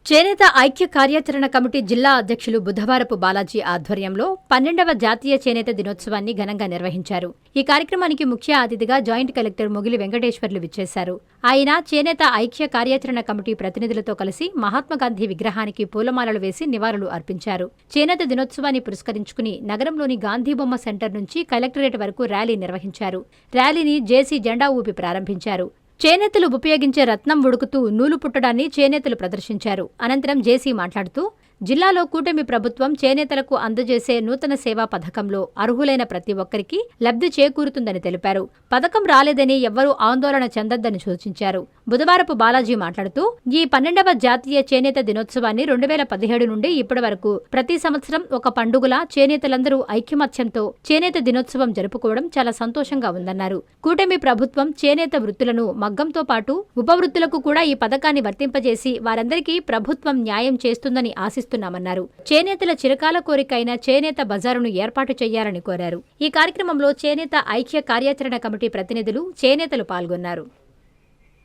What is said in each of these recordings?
చేనేత ఐక్య కార్యాచరణ కమిటీ జిల్లా అధ్యక్షులు బుధవారపు బాలాజీ ఆధ్వర్యంలో 12వ జాతీయ చేనేత దినోత్సవాన్ని ఘనంగా నిర్వహించారు. ఈ కార్యక్రమానికి ముఖ్య అతిథిగా జాయింట్ కలెక్టర్ మొగిలి వెంకటేశ్వర్లు విచ్చేశారు. ఆయన చేనేత ఐక్య కార్యాచరణ కమిటీ ప్రతినిధులతో కలిసి మహాత్మాగాంధీ విగ్రహానికి పూలమాలలు వేసి నివాళులు అర్పించారు. చేనేత దినోత్సవాన్ని పురస్కరించుకుని నగరంలోని గాంధీబొమ్మ సెంటర్ నుంచి కలెక్టరేట్ వరకు ర్యాలీ నిర్వహించారు. ర్యాలీని జేసీ జెండా ఊపి ప్రారంభించారు. చేనేతలు ఉపయోగించే రత్నం ఉడుకుతూ నూలు పుట్టడాన్ని చేనేతలు ప్రదర్శించారు. అనంతరం జేసీ మాట్లాడుతూ జిల్లాలో కూటమి ప్రభుత్వం చేనేతలకు అందజేసే నూతన సేవా పథకంలో అర్హులైన ప్రతి ఒక్కరికి లబ్ధి చేకూరుతుందని తెలిపారు. పథకం రాలేదని ఎవ్వరూ ఆందోళన చెందొద్దని సూచించారు. బుధవారపు బాలాజీ మాట్లాడుతూ ఈ 12వ జాతీయ చేనేత దినోత్సవాన్ని 2017 నుండి ఇప్పటి వరకు ప్రతి సంవత్సరం ఒక పండుగలా చేనేతలందరూ ఐక్యమత్యంతో చేనేత దినోత్సవం జరుపుకోవడం చాలా సంతోషంగా ఉందన్నారు. కూటమి ప్రభుత్వం చేనేత వృత్తులను మగ్గంతో పాటు ఉపవృత్తులకు కూడా ఈ పథకాన్ని వర్తింపజేసి వారందరికీ ప్రభుత్వం న్యాయం చేస్తుందని ఆశిస్తున్నామన్నారు. చేనేతల చిరకాల కోరికైన చేనేత బజారును ఏర్పాటు చేయాలని కోరారు. ఈ కార్యక్రమంలో చేనేత ఐక్య కార్యాచరణ కమిటీ ప్రతినిధులు, చేనేతలు పాల్గొన్నారు.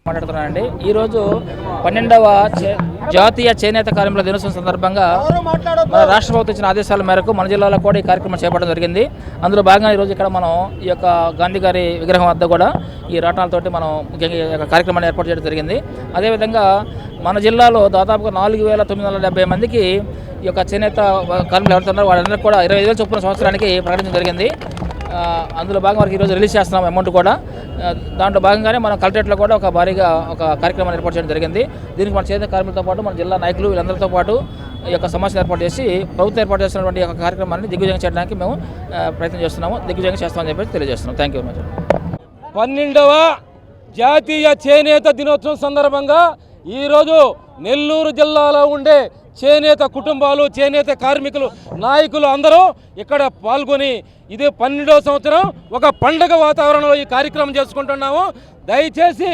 మాట్లాడుతున్నానండి. ఈరోజు 12వ జాతీయ చేనేత కార్మికుల దినోత్సవం సందర్భంగా మన రాష్ట్ర ప్రభుత్వం ఇచ్చిన ఆదేశాల మేరకు మన జిల్లాలో కూడా ఈ కార్యక్రమం చేపట్టడం జరిగింది. అందులో భాగంగా ఈరోజు ఇక్కడ మనం ఈ యొక్క గాంధీ గారి విగ్రహం వద్ద కూడా ఈ రాట్నాలతోటి మనం ముఖ్యంగా కార్యక్రమాన్ని ఏర్పాటు చేయడం జరిగింది. అదేవిధంగా మన జిల్లాలో దాదాపుగా 4970 మందికి ఈ యొక్క చేనేత కార్మికులు ఎవరుతున్నారో వాళ్ళందరికీ కూడా 25,000 చొప్పున సంవత్సరానికి ప్రకటించడం జరిగింది. అందులో భాగంగా వారికి ఈరోజు రిలీజ్ చేస్తున్నాం అమౌంట్ కూడా. దాంట్లో భాగంగానే మనం కలెక్టరేట్లో కూడా ఒక భారీగా ఒక కార్యక్రమాన్ని ఏర్పాటు చేయడం జరిగింది. దీనికి మన చేనేత కార్మికులతో పాటు మన జిల్లా నాయకులు వీళ్ళందరితో పాటు ఈ యొక్క సమావేశం ఏర్పాటు చేసి ప్రభుత్వం ఏర్పాటు చేస్తున్నటువంటి ఈ యొక్క కార్యక్రమాన్ని దిగ్విజయం చేయడానికి మేము ప్రయత్నం చేస్తున్నాము. దిగ్విజయం చేస్తామని చెప్పి తెలియజేస్తున్నాం. Thank you very much. 12వ జాతీయ చేనేత దినోత్సవం సందర్భంగా ఈరోజు నెల్లూరు జిల్లాలో ఉండే చేనేత కుటుంబాలు, చేనేత కార్మికులు, నాయకులు అందరూ ఇక్కడ పాల్గొని ఇది 12వ సంవత్సరం ఒక పండుగ వాతావరణంలో ఈ కార్యక్రమం చేసుకుంటున్నాము. దయచేసి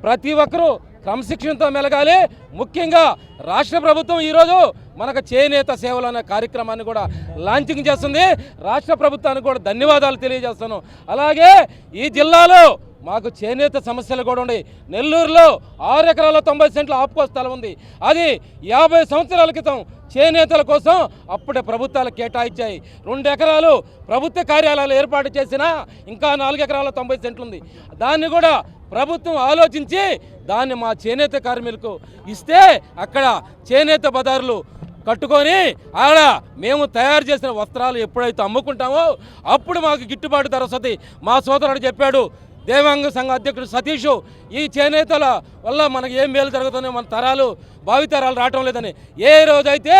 ప్రతి ఒక్కరూ క్రమశిక్షణతో మెలగాలి. ముఖ్యంగా రాష్ట్ర ప్రభుత్వం ఈరోజు మనకు చేనేత సేవలు అనే కార్యక్రమాన్ని కూడా లాంచింగ్ చేస్తుంది. రాష్ట్ర ప్రభుత్వానికి కూడా ధన్యవాదాలు తెలియజేస్తాను. అలాగే ఈ జిల్లాలో మాకు చేనేత సమస్యలు కూడా ఉన్నాయి. నెల్లూరులో 6 ఎకరాల 90 సెంట్ల ఆపుకో స్థలం ఉంది. అది 50 సంవత్సరాల క్రితం చేనేతల కోసం అప్పుడే ప్రభుత్వాలు కేటాయించాయి. 2 ఎకరాలు ప్రభుత్వ కార్యాలయాలు ఏర్పాటు చేసినా ఇంకా 4 ఎకరాల 90 సెంట్లు ఉంది. దాన్ని కూడా ప్రభుత్వం ఆలోచించి దాన్ని మా చేనేత కార్మికులకు ఇస్తే అక్కడ చేనేత బజార్లు కట్టుకొని ఆడ మేము తయారు చేసిన వస్త్రాలు ఎప్పుడైతే అమ్ముకుంటామో అప్పుడు మాకు గిట్టుబాటు ధర వస్తుంది. మా సోదరుడు చెప్పాడు, దేవాంగ సంఘ అధ్యక్షుడు సతీష్, ఈ చేనేతల వల్ల మనకు ఏం మేలు జరుగుతుందో మన తరాలు భావితరాలు రావటం లేదని. ఏ రోజైతే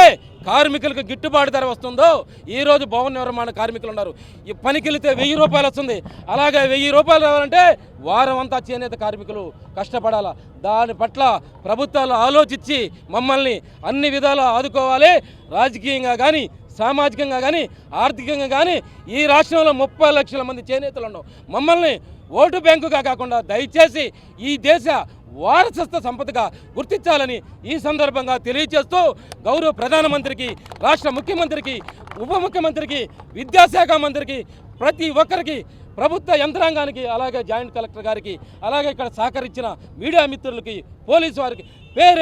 కార్మికులకు గిట్టుబాటు ధర వస్తుందో, ఈరోజు భవన నిర్మాణ కార్మికులు ఉన్నారు, ఈ పనికి వెళితే 1000 రూపాయలు వస్తుంది. అలాగే 1000 రూపాయలు రావాలంటే వారం అంతా చేనేత కార్మికులు కష్టపడాలి. దాని పట్ల ప్రభుత్వాలు ఆలోచించి మమ్మల్ని అన్ని విధాలా ఆదుకోవాలి. రాజకీయంగా కానీ, సామాజికంగా కానీ, ఆర్థికంగా కానీ ఈ రాష్ట్రంలో 30 లక్షల మంది చేనేతలు ఉన్నాం. మమ్మల్ని ఓటు బ్యాంకుగా కాకుండా దయచేసి ఈ దేశ వారసత్వ సంపదగా గుర్తించాలని ఈ సందర్భంగా తెలియజేస్తూ గౌరవ ప్రధానమంత్రికి, రాష్ట్ర ముఖ్యమంత్రికి, ఉప ముఖ్యమంత్రికి, విద్యాశాఖ మంత్రికి, ప్రతి ఒక్కరికి, ప్రభుత్వ యంత్రాంగానికి, అలాగే జాయింట్ కలెక్టర్ గారికి, అలాగే ఇక్కడ సహకరించిన మీడియా మిత్రులకి, పోలీసు వారికి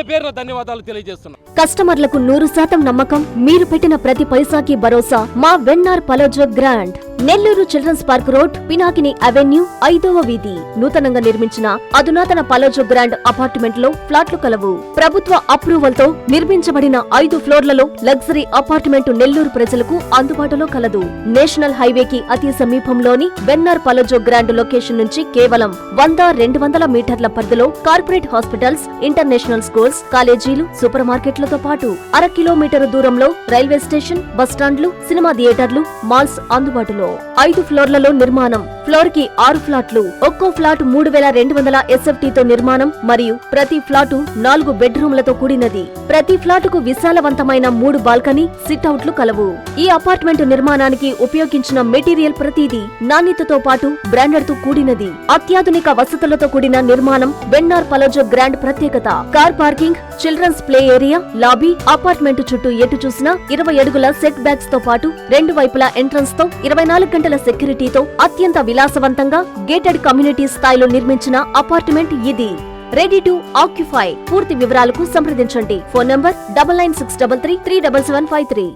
పేరున ధన్యవాదాలు తెలియజేస్తున్నాం. కస్టమర్లకు 100% నమ్మకం, మీరు పెట్టిన ప్రతి పైసాకి భరోసా మా VNR palazzo grand. Nellore children's park road, Pinakini avenue, 5వ వీధి. నూతనంగా నిర్మించిన అధునాతన పలోజో గ్రాండ్ అపార్ట్మెంట్ లో ఫ్లాట్లు కలవు. ప్రభుత్వ అప్రూవల్ తో నిర్మించబడిన 5 ఫ్లోర్లలో లగ్జరీ అపార్ట్మెంట్ నెల్లూరు ప్రజలకు అందుబాటులో కలదు. నేషనల్ హైవేకి అతి సమీపంలోని వెన్నార్ పలోజో గ్రాండ్ లొకేషన్ నుంచి కేవలం 100-200 మీటర్ల పరిధిలో కార్పొరేట్ హాస్పిటల్స్, ఇంటర్నేషనల్ స్కూల్స్, కాలేజీలు, సూపర్ మార్కెట్లతో పాటు 1/2 కిలోమీటరు దూరంలో రైల్వే స్టేషన్, బస్టాండ్లు, సినిమా థియేటర్లు, మాల్స్ అందుబాటులో. 5 ఫ్లోర్లలో నిర్మాణం. ఫ్లోర్ కి 6 ఫ్లాట్లు. ఒక్కో ఫ్లాట్ 3200 SFT తో నిర్మాణం మరియు ప్రతి ఫ్లాటు 4 బెడ్రూమ్లతో కూడినది. ప్రతి ఫ్లాటుకు విశాలవంతమైన 3 బాల్కనీ, సిట్అవుట్లు కలవు. ఈ అపార్ట్మెంట్ నిర్మాణానికి ఉపయోగించిన మెటీరియల్ ప్రతిదీ నాణ్యతతో పాటు బ్రాండెడ్ తో కూడినది. అత్యాధునిక వసతులతో కూడిన నిర్మాణం వెన్నార్ పలోజో గ్రాండ్ ప్రత్యేకత. Car parking, children's play area, lobby, apartment చుట్టూ ఎటు చూసినా 20 అడుగుల సెట్ బ్యాక్స్ తో పాటు 2 వైపులా ఎంట్రన్స్ తో 24 గంటల సెక్యూరిటీతో అత్యంత విలాసవంతంగా గేటెడ్ కమ్యూనిటీ స్థాయిలో నిర్మించిన అపార్ట్మెంట్ ఇది. Ready to occupy. పూర్తి వివరాలకు సంప్రదించండి. Phone number 9963337753.